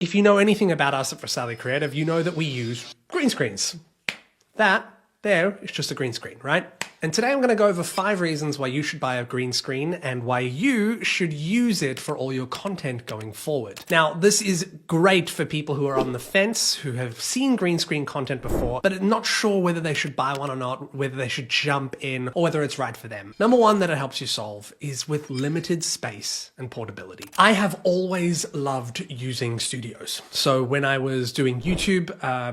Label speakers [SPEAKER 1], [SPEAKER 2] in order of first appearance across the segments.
[SPEAKER 1] If you know anything about us at Portability Creative, you know that we use green screens. That there is just a green screen, right? And today I'm going to go over 5 reasons why you should buy a green screen and why you should use it for all your content going forward. Now, this is great for people who are on the fence, who have seen green screen content before, but are not sure whether they should buy one or not, whether they should jump in, or whether it's right for them. Number one that it helps you solve is with limited space and portability. I have always loved using studios. So when I was doing YouTube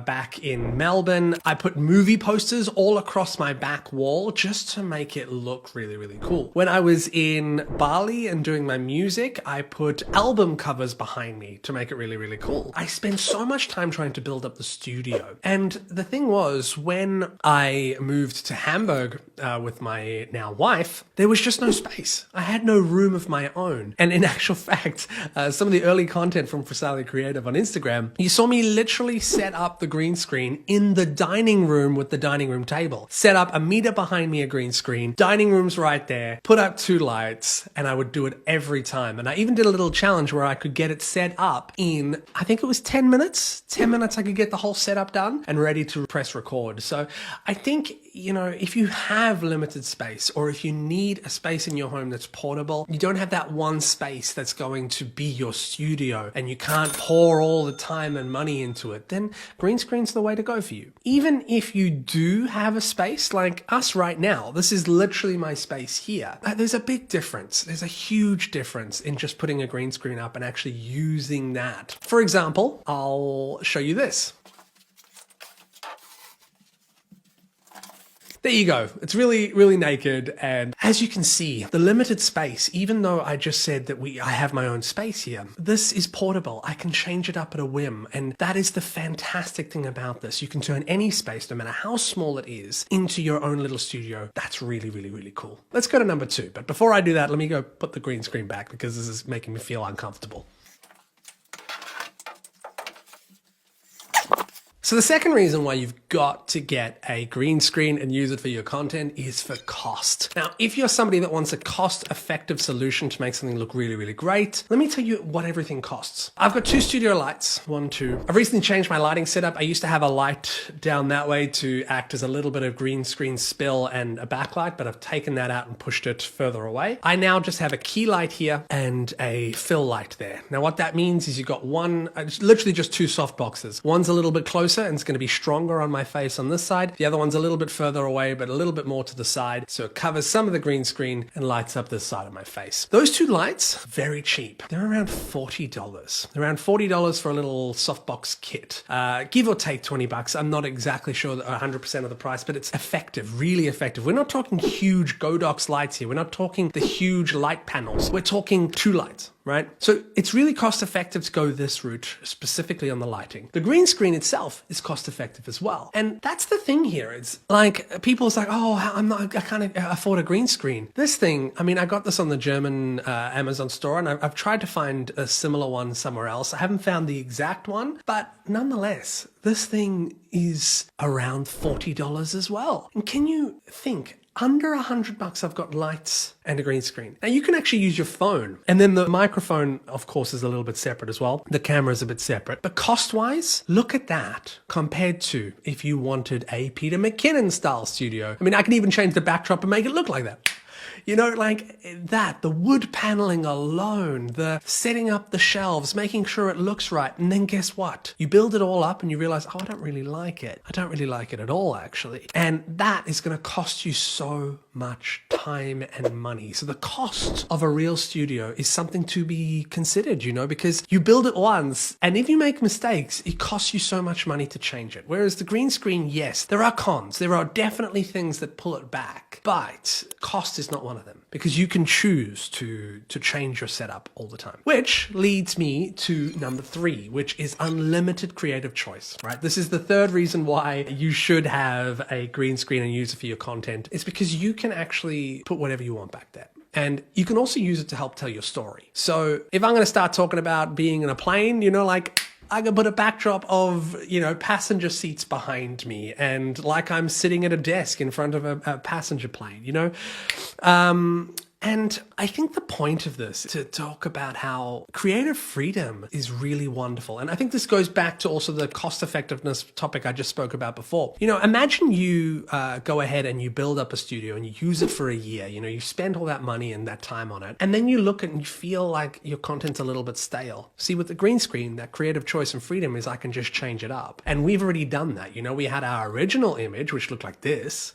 [SPEAKER 1] back in Melbourne, I put movie posters all across my back wall just to make it look really, really cool. When I was in Bali and doing my music, I put album covers behind me to make it really, really cool. I spent so much time trying to build up the studio. And the thing was, when I moved to Hamburg with my now wife, there was just no space. I had no room of my own. And in actual fact, some of the early content from Portability Creative on Instagram, you saw me literally set up the green screen in the dining room with the dining room table. Set up a meter behind me a green screen, dining room's right there, put up 2 lights, and I would do it every time. And I even did a little challenge where I could get it set up in, I think it was 10 minutes. 10 minutes I could get the whole setup done and ready to press record. So I think, you know, if you have limited space, or if you need a space in your home that's portable, you don't have that one space that's going to be your studio and you can't pour all the time and money into it, then green screen's the way to go for you. Even if you do have a space like us right now, this is literally my space here. There's a big difference. There's a huge difference in just putting a green screen up and actually using that. For example, I'll show you this. There you go. It's really, really naked. And as you can see, the limited space, even though I just said that I have my own space here, this is portable. I can change it up at a whim. And that is the fantastic thing about this. You can turn any space, no matter how small it is, into your own little studio. That's really, really, really cool. Let's go to number 2. But before I do that, let me go put the green screen back because this is making me feel uncomfortable. So the second reason why you've got to get a green screen and use it for your content is for cost. Now, if you're somebody that wants a cost-effective solution to make something look really, really great, let me tell you what everything costs. I've got 2 studio lights, 1, 2. I've recently changed my lighting setup. I used to have a light down that way to act as a little bit of green screen spill and a backlight, but I've taken that out and pushed it further away. I now just have a key light here and a fill light there. Now, what that means is you've got one, it's literally just 2 soft boxes. One's a little bit closer and it's going to be stronger on my face on this side. The other one's a little bit further away, but a little bit more to the side. So it covers some of the green screen and lights up this side of my face. Those 2 lights, very cheap. They're around $40. They're around $40 for a little softbox kit. Give or take 20 bucks. I'm not exactly sure 100% of the price, but it's effective, really effective. We're not talking huge Godox lights here. We're not talking the huge light panels. We're talking 2 lights. Right? So it's really cost effective to go this route, specifically on the lighting. The green screen itself is cost effective as well. And that's the thing here. It's like, people's like, oh, I can't afford a green screen. This thing, I mean, I got this on the German Amazon store and I've tried to find a similar one somewhere else. I haven't found the exact one, but nonetheless, this thing is around $40 as well. And can you think, under $100 I've got lights and a green screen. Now you can actually use your phone, and then the microphone of course is a little bit separate as well. The camera is a bit separate, but cost wise, look at that compared to if you wanted a Peter McKinnon style studio. I mean, I can even change the backdrop and make it look like that. You know, like that, the wood paneling alone, the setting up the shelves, making sure it looks right. And then guess what? You build it all up and you realize, oh, I don't really like it. I don't really like it at all, actually. And that is going to cost you so much time and money. So the cost of a real studio is something to be considered, you know, because you build it once and if you make mistakes, it costs you so much money to change it. Whereas the green screen, yes, there are cons. There are definitely things that pull it back, but cost is not one of them because you can choose to change your setup all the time. Which leads me to number 3, which is unlimited creative choice, right? This is the third reason why you should have a green screen and use it for your content. It's because you can actually put whatever you want back there. And you can also use it to help tell your story. So if I'm going to start talking about being in a plane, you know, like I can put a backdrop of, you know, passenger seats behind me and like I'm sitting at a desk in front of a passenger plane, you know. And I think the point of this is to talk about how creative freedom is really wonderful. And I think this goes back to also the cost effectiveness topic I just spoke about before. Imagine you go ahead and you build up a studio and you use it for a year. You spend all that money and that time on it. And then you look and you feel like your content's a little bit stale. See, with the green screen, that creative choice and freedom is I can just change it up. And we've already done that. We had our original image, which looked like this.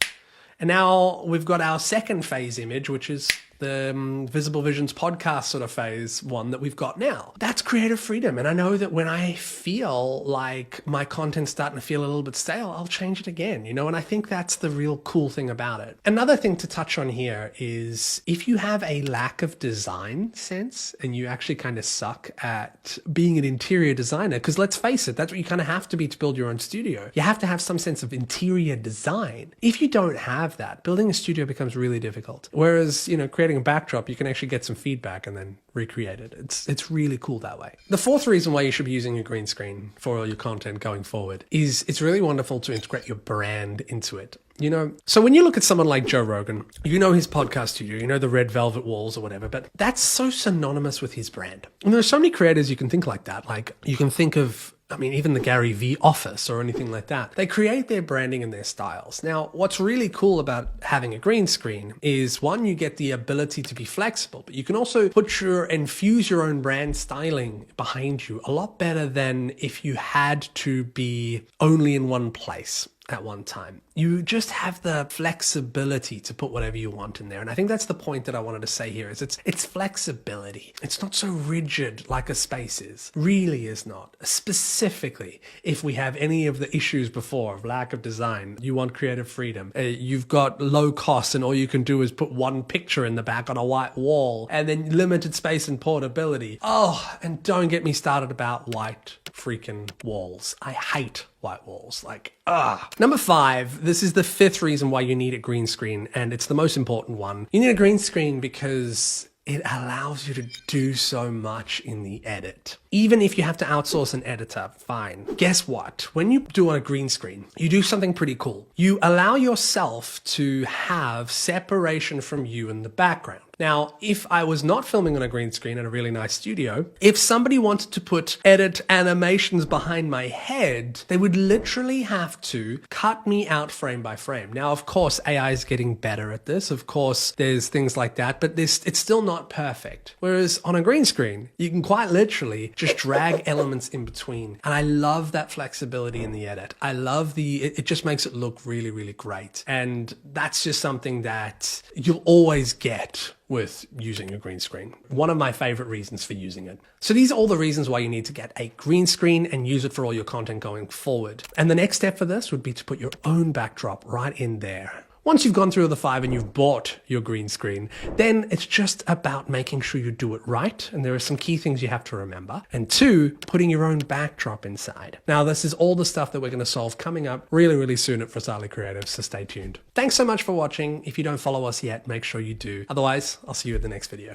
[SPEAKER 1] And now we've got our second phase image, which is the Visible Visions podcast sort of phase one that we've got now. That's creative freedom. And I know that when I feel like my content's starting to feel a little bit stale, I'll change it again, and I think that's the real cool thing about it. Another thing to touch on here is if you have a lack of design sense and you actually kind of suck at being an interior designer, because let's face it, that's what you kind of have to be to build your own studio. You have to have some sense of interior design. If you don't have that, building a studio becomes really difficult. Whereas, creating a backdrop, you can actually get some feedback and then recreate it. It's really cool that way. The fourth reason why you should be using a green screen for all your content going forward is it's really wonderful to integrate your brand into it. So when you look at someone like Joe Rogan, his podcast studio, the red velvet walls or whatever, but that's so synonymous with his brand. And there's so many creators you can think like that. Like you can think of even the Gary V office or anything like that. They create their branding and their styles. Now, what's really cool about having a green screen is one, you get the ability to be flexible, but you can also infuse your own brand styling behind you a lot better than if you had to be only in one place at one time. You just have the flexibility to put whatever you want in there. And I think that's the point that I wanted to say here is it's flexibility. It's not so rigid like a space is. Really is not. Specifically, if we have any of the issues before of lack of design, you want creative freedom, you've got low cost and all you can do is put one picture in the back on a white wall and then limited space and portability. Oh, and don't get me started about white freaking walls. I hate white walls. Number 5, this is the 5th reason why you need a green screen, and it's the most important one. You need a green screen because it allows you to do so much in the edit. Even if you have to outsource an editor, fine. Guess what? When you do on a green screen, you do something pretty cool. You allow yourself to have separation from you in the background. Now, if I was not filming on a green screen in a really nice studio, if somebody wanted to edit animations behind my head, they would literally have to cut me out frame by frame. Now, of course, AI is getting better at this. Of course, there's things like that, but it's still not perfect. Whereas on a green screen, you can quite literally just drag elements in between. And I love that flexibility in the edit. I love it just makes it look really, really great. And that's just something that you'll always get with using a green screen. One of my favorite reasons for using it. So these are all the reasons why you need to get a green screen and use it for all your content going forward. And the next step for this would be to put your own backdrop right in there. Once you've gone through the 5 and you've bought your green screen, then it's just about making sure you do it right. And there are some key things you have to remember. And 2, putting your own backdrop inside. Now, this is all the stuff that we're going to solve coming up really, really soon at Frisali Creative, so stay tuned. Thanks so much for watching. If you don't follow us yet, make sure you do. Otherwise, I'll see you at the next video.